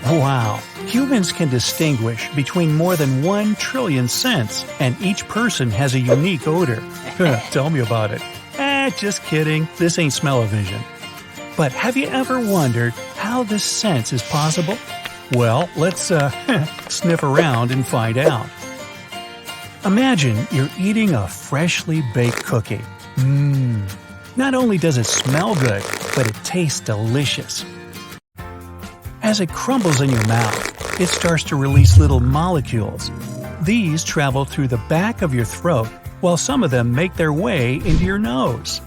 Wow! Humans can distinguish between more than 1 trillion scents, and each person has a unique odor. Tell me about it. Just kidding. This ain't smell-o-vision. But have you ever wondered how this sense is possible? Well, let's sniff around and find out. Imagine you're eating a freshly baked cookie. Not only does it smell good, but it tastes delicious. As it crumbles in your mouth, it starts to release little molecules. These travel through the back of your throat, while some of them make their way into your nose.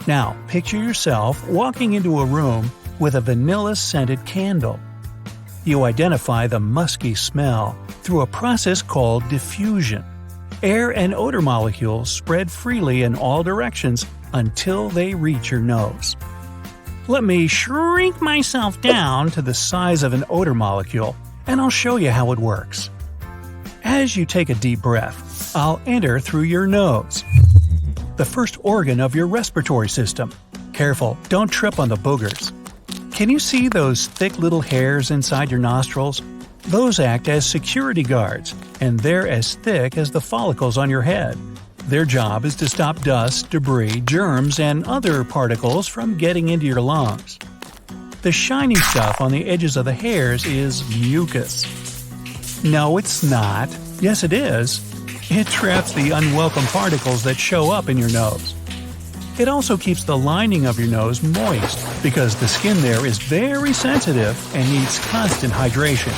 Now, picture yourself walking into a room with a vanilla-scented candle. You identify the musky smell through a process called diffusion. Air and odor molecules spread freely in all directions until they reach your nose. Let me shrink myself down to the size of an odor molecule, and I'll show you how it works. As you take a deep breath, I'll enter through your nose, the first organ of your respiratory system. Careful, don't trip on the boogers. Can you see those thick little hairs inside your nostrils? Those act as security guards, and they're as thick as the follicles on your head. Their job is to stop dust, debris, germs, and other particles from getting into your lungs. The shiny stuff on the edges of the hairs is mucus. No, it's not. Yes, it is. It traps the unwelcome particles that show up in your nose. It also keeps the lining of your nose moist because the skin there is very sensitive and needs constant hydration.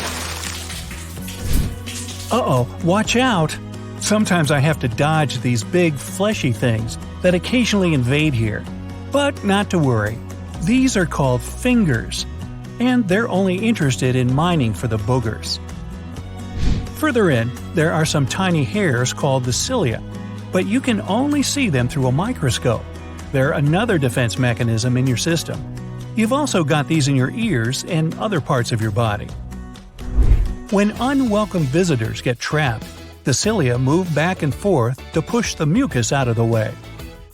Uh-oh, watch out! Sometimes I have to dodge these big, fleshy things that occasionally invade here. But not to worry. These are called fingers, and they're only interested in mining for the boogers. Further in, there are some tiny hairs called the cilia, but you can only see them through a microscope. They're another defense mechanism in your system. You've also got these in your ears and other parts of your body. When unwelcome visitors get trapped, the cilia move back and forth to push the mucus out of the way.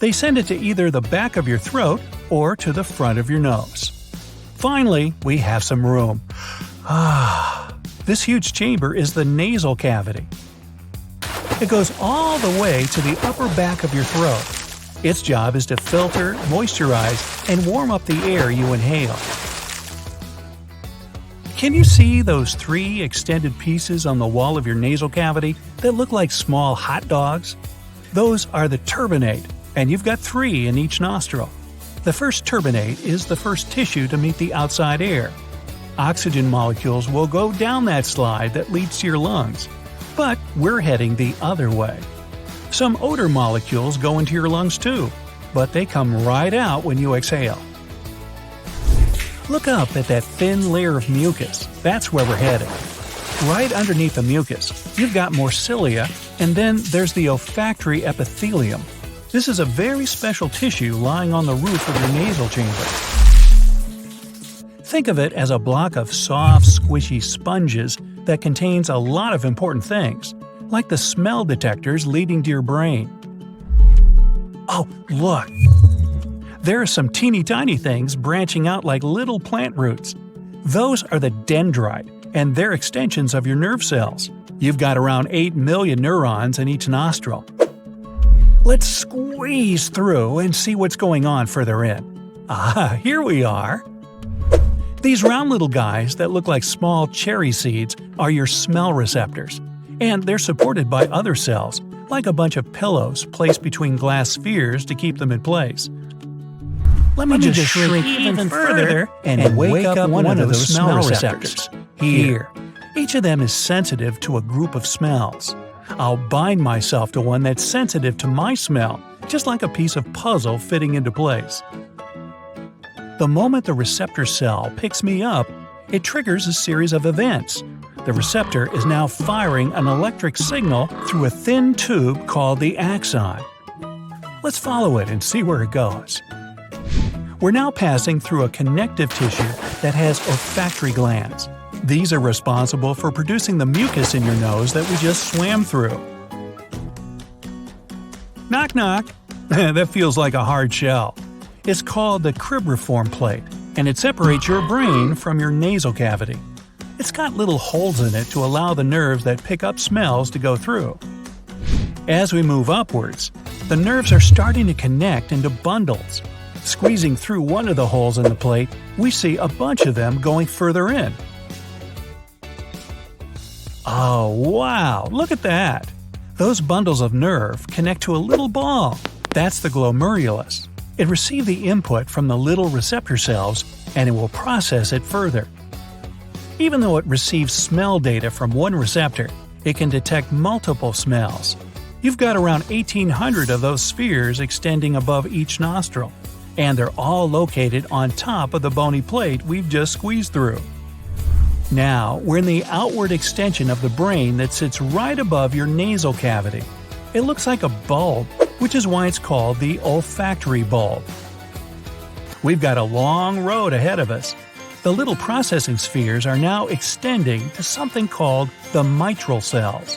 They send it to either the back of your throat or to the front of your nose. Finally, we have some room. This huge chamber is the nasal cavity. It goes all the way to the upper back of your throat. Its job is to filter, moisturize, and warm up the air you inhale. Can you see those 3 extended pieces on the wall of your nasal cavity that look like small hot dogs? Those are the turbinate, and you've got 3 in each nostril. The first turbinate is the first tissue to meet the outside air. Oxygen molecules will go down that slide that leads to your lungs, but we're heading the other way. Some odor molecules go into your lungs too, but they come right out when you exhale. Look up at that thin layer of mucus. That's where we're headed. Right underneath the mucus, you've got more cilia, and then there's the olfactory epithelium. This is a very special tissue lying on the roof of your nasal chamber. Think of it as a block of soft, squishy sponges that contains a lot of important things, like the smell detectors leading to your brain. Oh, look! There are some teeny-tiny things branching out like little plant roots. Those are the dendrite, and they're extensions of your nerve cells. You've got around 8 million neurons in each nostril. Let's squeeze through and see what's going on further in. Here we are. These round little guys that look like small cherry seeds are your smell receptors, and they're supported by other cells, like a bunch of pillows placed between glass spheres to keep them in place. Let me just shrink even further and wake up one of those smell receptors. Here. Each of them is sensitive to a group of smells. I'll bind myself to one that's sensitive to my smell, just like a piece of puzzle fitting into place. The moment the receptor cell picks me up, it triggers a series of events. The receptor is now firing an electric signal through a thin tube called the axon. Let's follow it and see where it goes. We're now passing through a connective tissue that has olfactory glands. These are responsible for producing the mucus in your nose that we just swam through. Knock knock. That feels like a hard shell. It's called the cribriform plate. and it separates your brain from your nasal cavity. It's got little holes in it to allow the nerves that pick up smells to go through. As we move upwards, the nerves are starting to connect into bundles. Squeezing through one of the holes in the plate, we see a bunch of them going further in. Oh wow, look at that! Those bundles of nerve connect to a little ball. That's the glomerulus. It receives the input from the little receptor cells and it will process it further. Even though it receives smell data from one receptor, it can detect multiple smells. You've got around 1,800 of those spheres extending above each nostril, and they're all located on top of the bony plate we've just squeezed through. Now, we're in the outward extension of the brain that sits right above your nasal cavity. It looks like a bulb, which is why it's called the olfactory bulb. We've got a long road ahead of us. The little processing spheres are now extending to something called the mitral cells.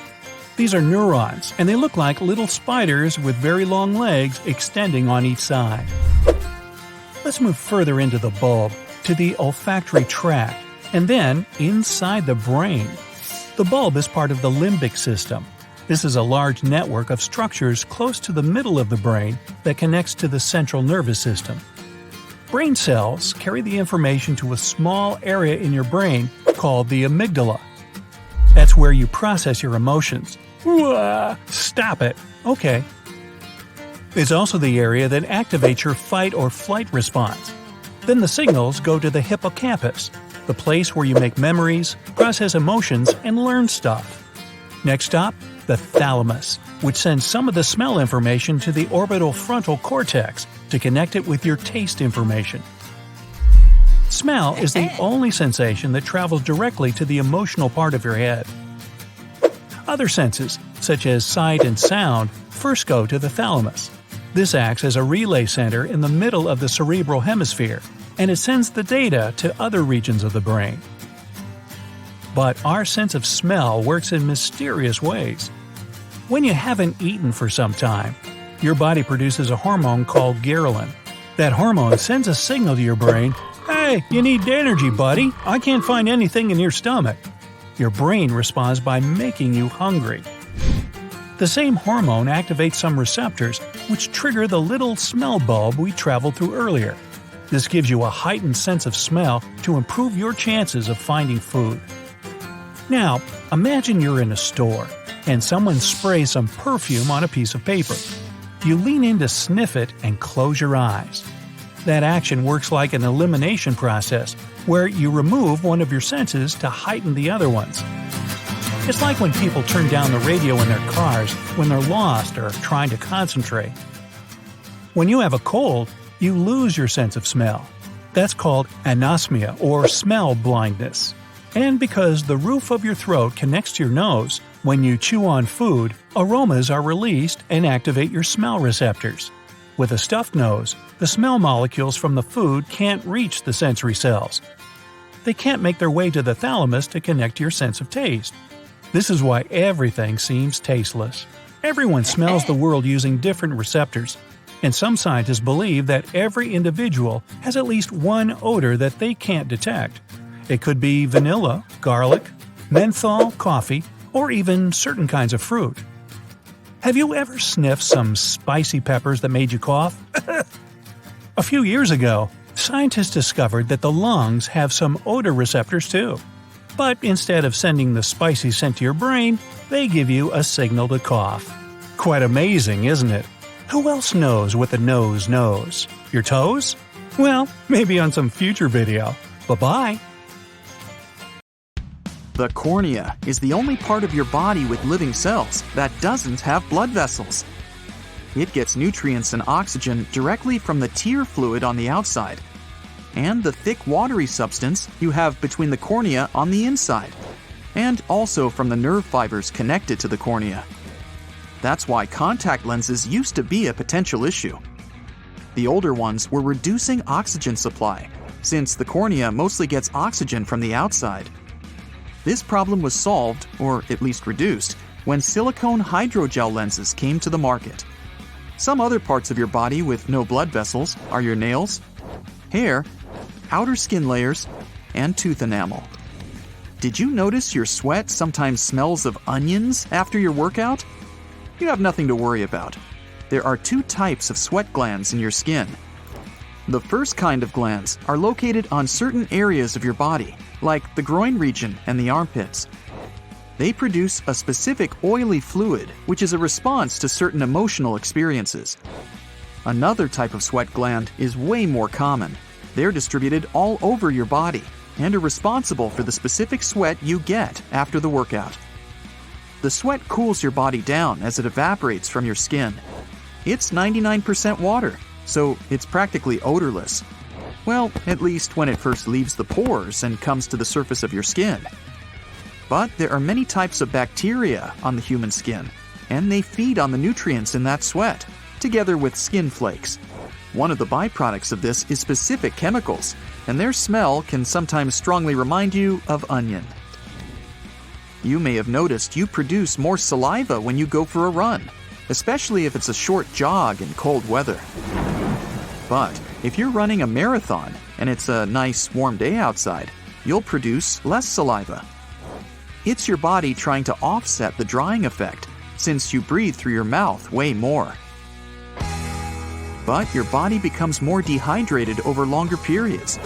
These are neurons, and they look like little spiders with very long legs extending on each side. Let's move further into the bulb, to the olfactory tract, and then inside the brain. The bulb is part of the limbic system. This is a large network of structures close to the middle of the brain that connects to the central nervous system. Brain cells carry the information to a small area in your brain called the amygdala. That's where you process your emotions. Stop it. Okay. It's also the area that activates your fight or flight response. Then the signals go to the hippocampus, the place where you make memories, process emotions, and learn stuff. Next stop, the thalamus, which sends some of the smell information to the orbital frontal cortex to connect it with your taste information. Smell is the only sensation that travels directly to the emotional part of your head. Other senses, such as sight and sound, first go to the thalamus. This acts as a relay center in the middle of the cerebral hemisphere, and it sends the data to other regions of the brain. But our sense of smell works in mysterious ways. When you haven't eaten for some time, your body produces a hormone called ghrelin. That hormone sends a signal to your brain, "Hey, you need energy, buddy. I can't find anything in your stomach." Your brain responds by making you hungry. The same hormone activates some receptors, which trigger the little smell bulb we traveled through earlier. This gives you a heightened sense of smell to improve your chances of finding food. Now, imagine you're in a store, and someone sprays some perfume on a piece of paper. You lean in to sniff it and close your eyes. That action works like an elimination process, where you remove one of your senses to heighten the other ones. It's like when people turn down the radio in their cars when they're lost or trying to concentrate. When you have a cold, you lose your sense of smell. That's called anosmia or smell blindness. And because the roof of your throat connects to your nose, when you chew on food, aromas are released and activate your smell receptors. With a stuffed nose, the smell molecules from the food can't reach the sensory cells. They can't make their way to the thalamus to connect to your sense of taste. This is why everything seems tasteless. Everyone smells the world using different receptors, and some scientists believe that every individual has at least one odor that they can't detect. It could be vanilla, garlic, menthol, coffee, or even certain kinds of fruit. Have you ever sniffed some spicy peppers that made you cough? A few years ago, scientists discovered that the lungs have some odor receptors too. But instead of sending the spicy scent to your brain, they give you a signal to cough. Quite amazing, isn't it? Who else knows what the nose knows? Your toes? Well, maybe on some future video. Bye-bye! The cornea is the only part of your body with living cells that doesn't have blood vessels. It gets nutrients and oxygen directly from the tear fluid on the outside, and the thick watery substance you have between the cornea on the inside, and also from the nerve fibers connected to the cornea. That's why contact lenses used to be a potential issue. The older ones were reducing oxygen supply, since the cornea mostly gets oxygen from the outside. This problem was solved, or at least reduced, when silicone hydrogel lenses came to the market. Some other parts of your body with no blood vessels are your nails, hair, outer skin layers, and tooth enamel. Did you notice your sweat sometimes smells of onions after your workout? You have nothing to worry about. There are two types of sweat glands in your skin. The first kind of glands are located on certain areas of your body, like the groin region and the armpits. They produce a specific oily fluid, which is a response to certain emotional experiences. Another type of sweat gland is way more common. They're distributed all over your body and are responsible for the specific sweat you get after the workout. The sweat cools your body down as it evaporates from your skin. It's 99% water, so it's practically odorless. Well, at least when it first leaves the pores and comes to the surface of your skin. But there are many types of bacteria on the human skin, and they feed on the nutrients in that sweat, together with skin flakes. One of the byproducts of this is specific chemicals, and their smell can sometimes strongly remind you of onion. You may have noticed you produce more saliva when you go for a run, especially if it's a short jog in cold weather. But if you're running a marathon and it's a nice warm day outside, you'll produce less saliva. It's your body trying to offset the drying effect, since you breathe through your mouth way more. But your body becomes more dehydrated over longer periods,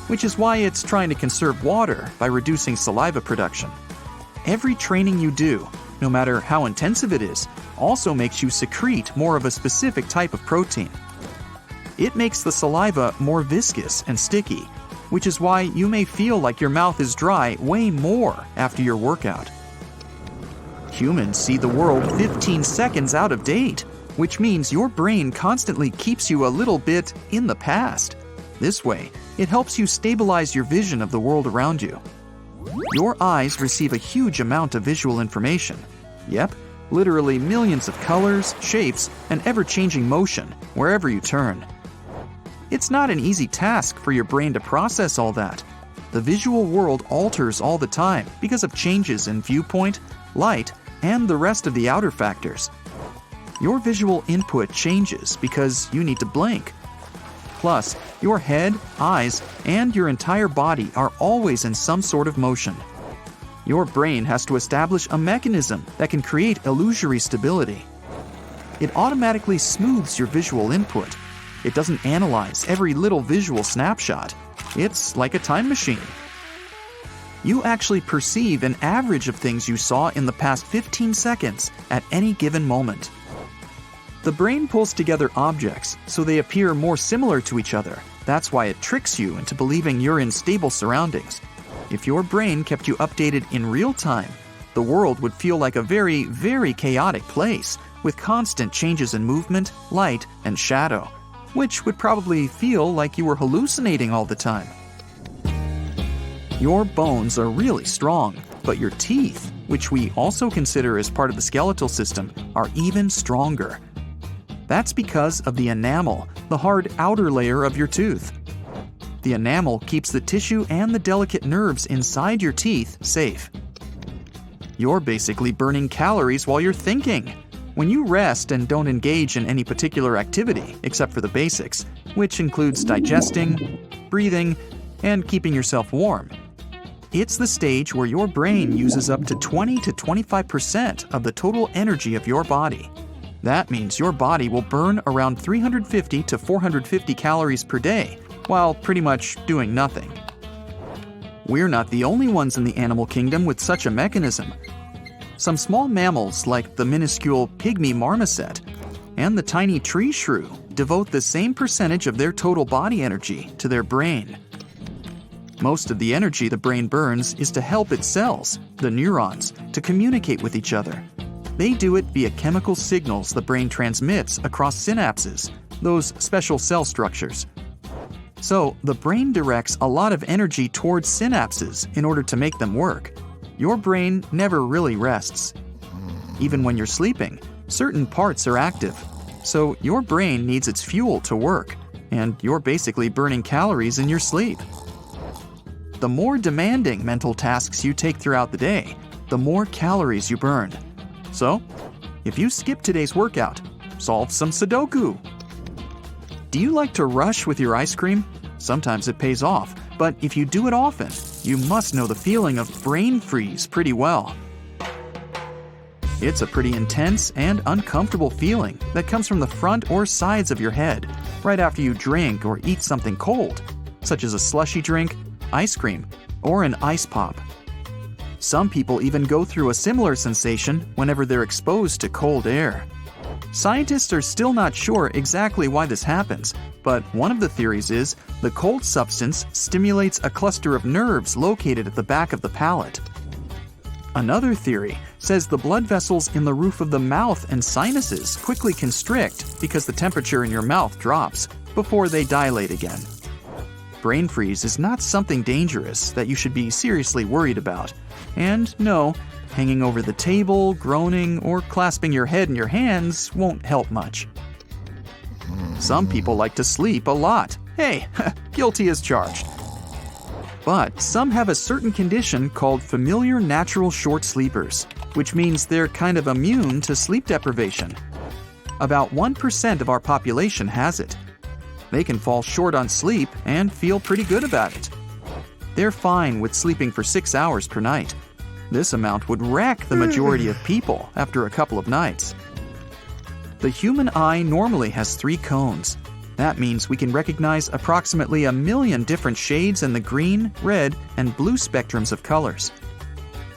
which is why it's trying to conserve water by reducing saliva production. Every training you do, no matter how intensive it is, also makes you secrete more of a specific type of protein. It makes the saliva more viscous and sticky, which is why you may feel like your mouth is dry way more after your workout. Humans see the world 15 seconds out of date, which means your brain constantly keeps you a little bit in the past. This way, it helps you stabilize your vision of the world around you. Your eyes receive a huge amount of visual information. Yep, literally millions of colors, shapes, and ever-changing motion wherever you turn. It's not an easy task for your brain to process all that. The visual world alters all the time because of changes in viewpoint, light, and the rest of the outer factors. Your visual input changes because you need to blink. Plus, your head, eyes, and your entire body are always in some sort of motion. Your brain has to establish a mechanism that can create illusory stability. It automatically smooths your visual input. It doesn't analyze every little visual snapshot. It's like a time machine. You actually perceive an average of things you saw in the past 15 seconds at any given moment. The brain pulls together objects so they appear more similar to each other. That's why it tricks you into believing you're in stable surroundings. If your brain kept you updated in real time, the world would feel like a very, very chaotic place with constant changes in movement, light, and shadow, which would probably feel like you were hallucinating all the time. Your bones are really strong, but your teeth, which we also consider as part of the skeletal system, are even stronger. That's because of the enamel, the hard outer layer of your tooth. The enamel keeps the tissue and the delicate nerves inside your teeth safe. You're basically burning calories while you're thinking. When you rest and don't engage in any particular activity, except for the basics, which includes digesting, breathing, and keeping yourself warm, it's the stage where your brain uses up to 20 to 25% of the total energy of your body. That means your body will burn around 350 to 450 calories per day, while pretty much doing nothing. We're not the only ones in the animal kingdom with such a mechanism. Some small mammals, like the minuscule pygmy marmoset and the tiny tree shrew, devote the same percentage of their total body energy to their brain. Most of the energy the brain burns is to help its cells, the neurons, to communicate with each other. They do it via chemical signals the brain transmits across synapses, those special cell structures. So, the brain directs a lot of energy towards synapses in order to make them work. Your brain never really rests. Even when you're sleeping, certain parts are active. So your brain needs its fuel to work, and you're basically burning calories in your sleep. The more demanding mental tasks you take throughout the day, the more calories you burn. So, if you skip today's workout, solve some Sudoku. Do you like to rush with your ice cream? Sometimes it pays off, but if you do it often, you must know the feeling of brain freeze pretty well. It's a pretty intense and uncomfortable feeling that comes from the front or sides of your head right after you drink or eat something cold, such as a slushy drink, ice cream, or an ice pop. Some people even go through a similar sensation whenever they're exposed to cold air. Scientists are still not sure exactly why this happens, but one of the theories is the cold substance stimulates a cluster of nerves located at the back of the palate. Another theory says the blood vessels in the roof of the mouth and sinuses quickly constrict because the temperature in your mouth drops before they dilate again. Brain freeze is not something dangerous that you should be seriously worried about. And no, hanging over the table, groaning, or clasping your head in your hands won't help much. Some people like to sleep a lot. Hey, guilty as charged. But some have a certain condition called familiar natural short sleepers, which means they're kind of immune to sleep deprivation. About 1% of our population has it. They can fall short on sleep and feel pretty good about it. They're fine with sleeping for 6 hours per night. This amount would wreck the majority of people after a couple of nights. The human eye normally has 3 cones. That means we can recognize approximately 1 million different shades in the green, red, and blue spectrums of colors.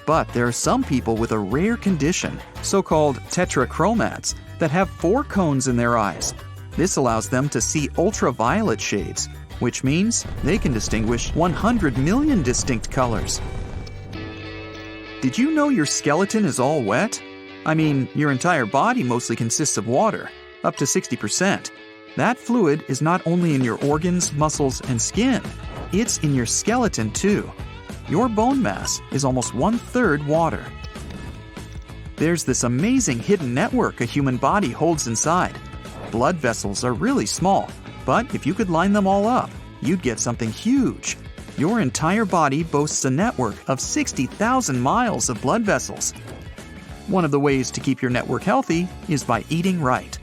But there are some people with a rare condition, so-called tetrachromats, that have 4 cones in their eyes. This allows them to see ultraviolet shades, which means they can distinguish 100 million distinct colors. Did you know your skeleton is all wet? I mean, your entire body mostly consists of water, up to 60%. That fluid is not only in your organs, muscles, and skin, it's in your skeleton too. Your bone mass is almost 1/3 water. There's this amazing hidden network a human body holds inside. Blood vessels are really small, but if you could line them all up, you'd get something huge. Your entire body boasts a network of 60,000 miles of blood vessels. One of the ways to keep your network healthy is by eating right.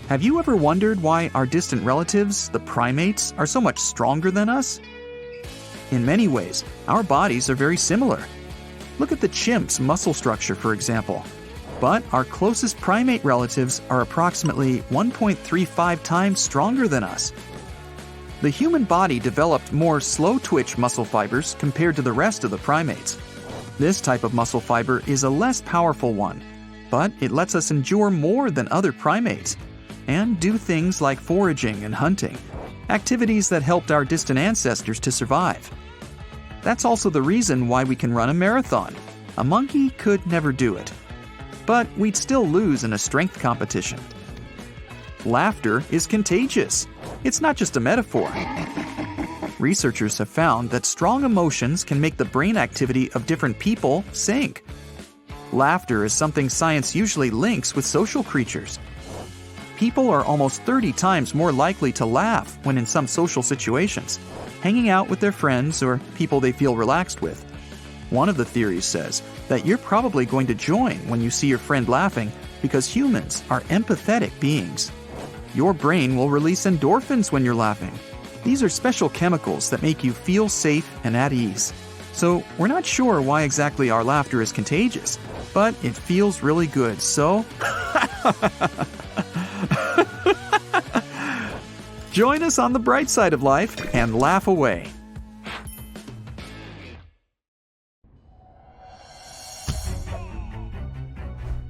Have you ever wondered why our distant relatives, the primates, are so much stronger than us? In many ways, our bodies are very similar. Look at the chimp's muscle structure, for example. But our closest primate relatives are approximately 1.35 times stronger than us. The human body developed more slow-twitch muscle fibers compared to the rest of the primates. This type of muscle fiber is a less powerful one, but it lets us endure more than other primates and do things like foraging and hunting, activities that helped our distant ancestors to survive. That's also the reason why we can run a marathon. A monkey could never do it. But we'd still lose in a strength competition. Laughter is contagious. It's not just a metaphor. Researchers have found that strong emotions can make the brain activity of different people sink. Laughter is something science usually links with social creatures. People are almost 30 times more likely to laugh when in some social situations, hanging out with their friends or people they feel relaxed with. One of the theories says that you're probably going to join when you see your friend laughing because humans are empathetic beings. Your brain will release endorphins when you're laughing. These are special chemicals that make you feel safe and at ease. So we're not sure why exactly our laughter is contagious, but it feels really good, so... Join us on the bright side of life and laugh away.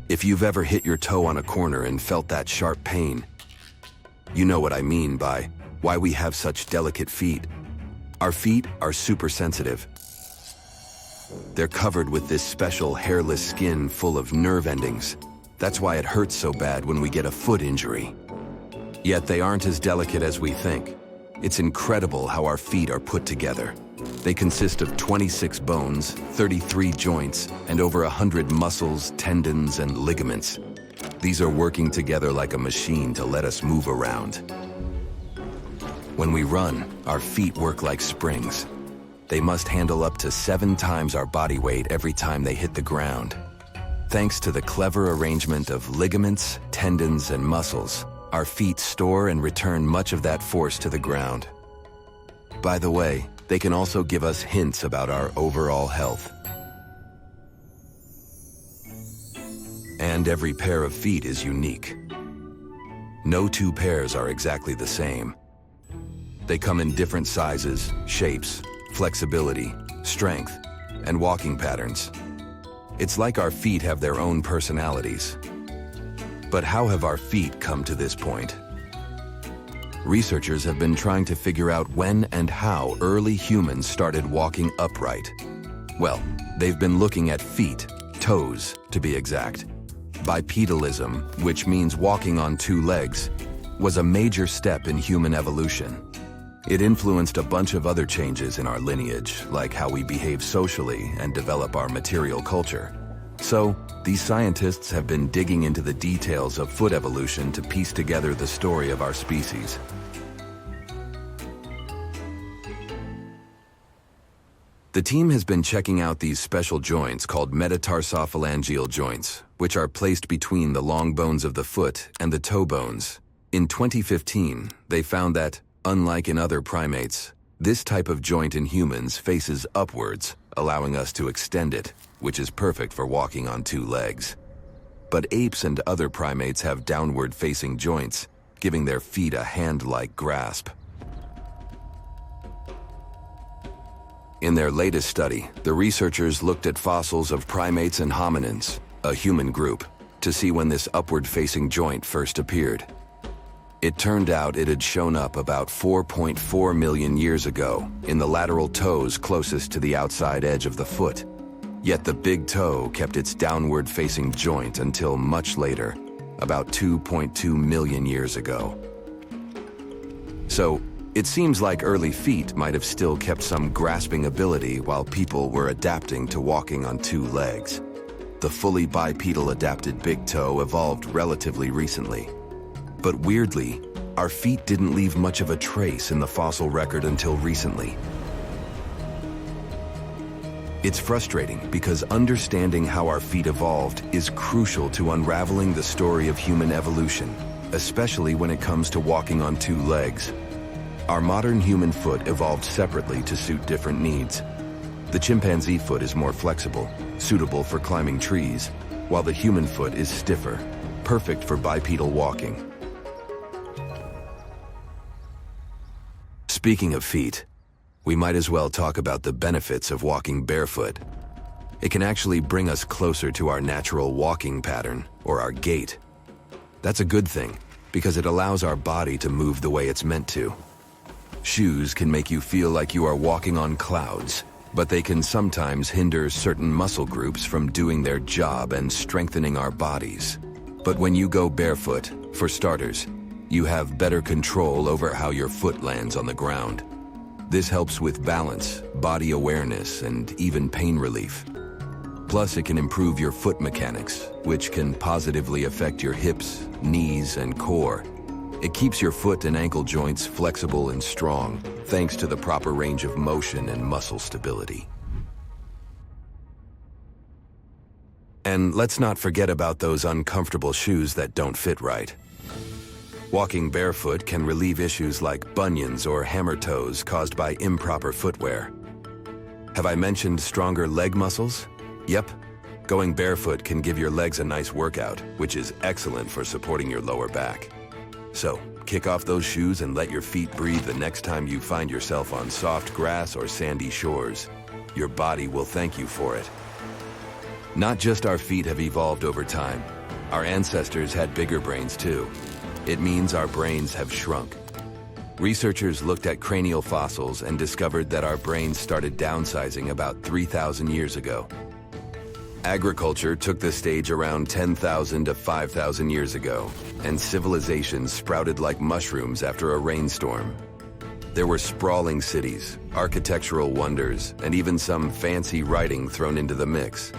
If you've ever hit your toe on a corner and felt that sharp pain, you know what I mean by why we have such delicate feet. Our feet are super sensitive. They're covered with this special hairless skin full of nerve endings. That's why it hurts so bad when we get a foot injury. Yet they aren't as delicate as we think. It's incredible how our feet are put together. They consist of 26 bones, 33 joints, and over 100 muscles, tendons, and ligaments. These are working together like a machine to let us move around. When we run, our feet work like springs. They must handle up to 7 times our body weight every time they hit the ground. Thanks to the clever arrangement of ligaments, tendons, and muscles, our feet store and return much of that force to the ground. By the way, they can also give us hints about our overall health. And every pair of feet is unique. No two pairs are exactly the same. They come in different sizes, shapes, flexibility, strength, and walking patterns. It's like our feet have their own personalities. But how have our feet come to this point? Researchers have been trying to figure out when and how early humans started walking upright. Well, they've been looking at feet, toes to be exact. Bipedalism, which means walking on two legs, was a major step in human evolution. It influenced a bunch of other changes in our lineage, like how we behave socially and develop our material culture. So, these scientists have been digging into the details of foot evolution to piece together the story of our species. The team has been checking out these special joints called metatarsophalangeal joints, which are placed between the long bones of the foot and the toe bones. In 2015, they found that, unlike in other primates, this type of joint in humans faces upwards, allowing us to extend it, which is perfect for walking on two legs. But apes and other primates have downward-facing joints, giving their feet a hand-like grasp. In their latest study, the researchers looked at fossils of primates and hominins, a human group, to see when this upward-facing joint first appeared. It turned out it had shown up about 4.4 million years ago in the lateral toes closest to the outside edge of the foot. Yet the big toe kept its downward-facing joint until much later, about 2.2 million years ago. So, it seems like early feet might have still kept some grasping ability while people were adapting to walking on two legs. The fully bipedal adapted big toe evolved relatively recently. But weirdly, our feet didn't leave much of a trace in the fossil record until recently. It's frustrating because understanding how our feet evolved is crucial to unraveling the story of human evolution, especially when it comes to walking on two legs. Our modern human foot evolved separately to suit different needs. The chimpanzee foot is more flexible, suitable for climbing trees, while the human foot is stiffer, perfect for bipedal walking. Speaking of feet, we might as well talk about the benefits of walking barefoot. It can actually bring us closer to our natural walking pattern, or our gait. That's a good thing, because it allows our body to move the way it's meant to. Shoes can make you feel like you are walking on clouds, but they can sometimes hinder certain muscle groups from doing their job and strengthening our bodies. But when you go barefoot, for starters, you have better control over how your foot lands on the ground. This helps with balance, body awareness, and even pain relief. Plus, it can improve your foot mechanics, which can positively affect your hips, knees, and core. It keeps your foot and ankle joints flexible and strong, thanks to the proper range of motion and muscle stability. And let's not forget about those uncomfortable shoes that don't fit right. Walking barefoot can relieve issues like bunions or hammer toes caused by improper footwear. Have I mentioned stronger leg muscles? Yep. Going barefoot can give your legs a nice workout, which is excellent for supporting your lower back. So, kick off those shoes and let your feet breathe the next time you find yourself on soft grass or sandy shores. Your body will thank you for it. Not just our feet have evolved over time. Our ancestors had bigger brains too. It means our brains have shrunk. Researchers looked at cranial fossils and discovered that our brains started downsizing about 3,000 years ago. Agriculture took the stage around 10,000 to 5,000 years ago, and civilizations sprouted like mushrooms after a rainstorm. There were sprawling cities, architectural wonders, and even some fancy writing thrown into the mix.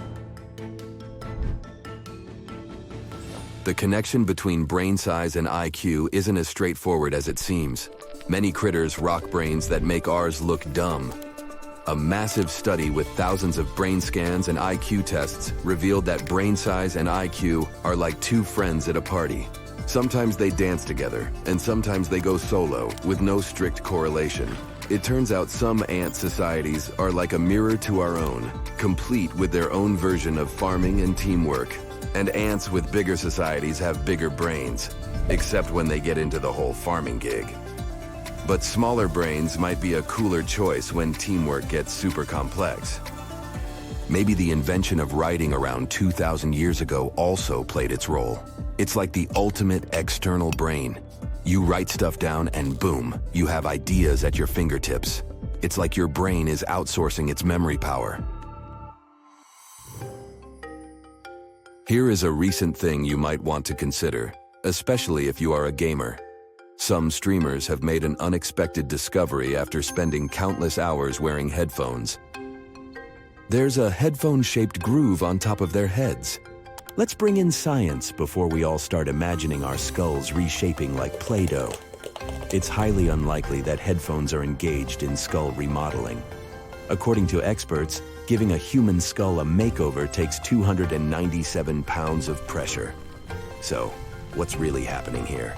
The connection between brain size and IQ isn't as straightforward as it seems. Many critters rock brains that make ours look dumb. A massive study with thousands of brain scans and IQ tests revealed that brain size and IQ are like two friends at a party. Sometimes they dance together, and sometimes they go solo with no strict correlation. It turns out some ant societies are like a mirror to our own, complete with their own version of farming and teamwork. And ants with bigger societies have bigger brains, except when they get into the whole farming gig. But smaller brains might be a cooler choice when teamwork gets super complex. Maybe the invention of writing around 2,000 years ago also played its role. It's like the ultimate external brain. You write stuff down and boom, you have ideas at your fingertips. It's like your brain is outsourcing its memory power. Here is a recent thing you might want to consider, especially if you are a gamer. Some streamers have made an unexpected discovery after spending countless hours wearing headphones. There's a headphone-shaped groove on top of their heads. Let's bring in science before we all start imagining our skulls reshaping like Play-Doh. It's highly unlikely that headphones are engaged in skull remodeling. According to experts, giving a human skull a makeover takes 297 pounds of pressure. So, what's really happening here?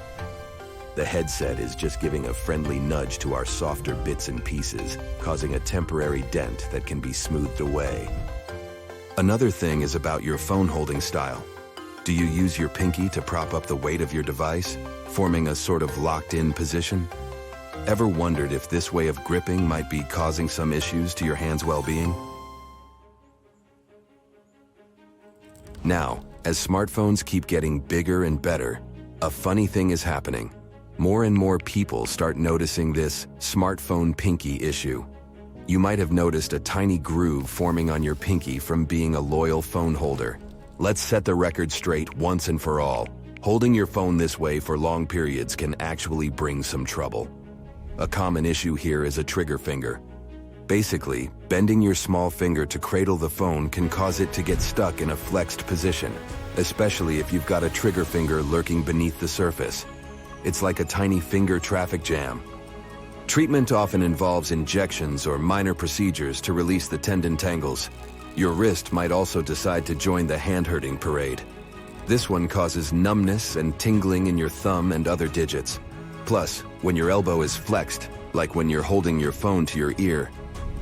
The headset is just giving a friendly nudge to our softer bits and pieces, causing a temporary dent that can be smoothed away. Another thing is about your phone holding style. Do you use your pinky to prop up the weight of your device, forming a sort of locked-in position? Ever wondered if this way of gripping might be causing some issues to your hand's well-being? Now, as smartphones keep getting bigger and better, a funny thing is happening. More and more people start noticing this smartphone pinky issue. You might have noticed a tiny groove forming on your pinky from being a loyal phone holder. Let's set the record straight once and for all. Holding your phone this way for long periods can actually bring some trouble. A common issue here is a trigger finger. Basically, bending your small finger to cradle the phone can cause it to get stuck in a flexed position, especially if you've got a trigger finger lurking beneath the surface. It's like a tiny finger traffic jam. Treatment often involves injections or minor procedures to release the tendon tangles. Your wrist might also decide to join the hand-hurting parade. This one causes numbness and tingling in your thumb and other digits. Plus, when your elbow is flexed, like when you're holding your phone to your ear,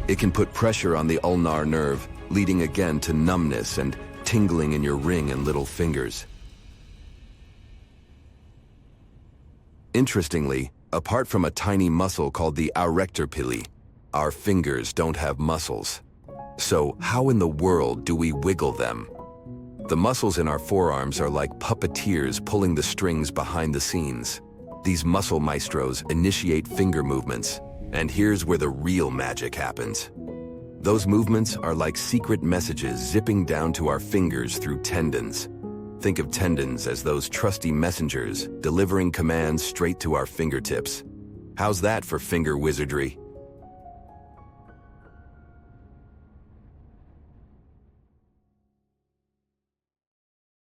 it can put pressure on the ulnar nerve, leading again to numbness and tingling in your ring and little fingers. Interestingly, apart from a tiny muscle called the arrector pili, our fingers don't have muscles. So how in the world do we wiggle them? The muscles in our forearms are like puppeteers pulling the strings behind the scenes. These muscle maestros initiate finger movements, and here's where the real magic happens. Those movements are like secret messages zipping down to our fingers through tendons. Think of tendons as those trusty messengers delivering commands straight to our fingertips. How's that for finger wizardry?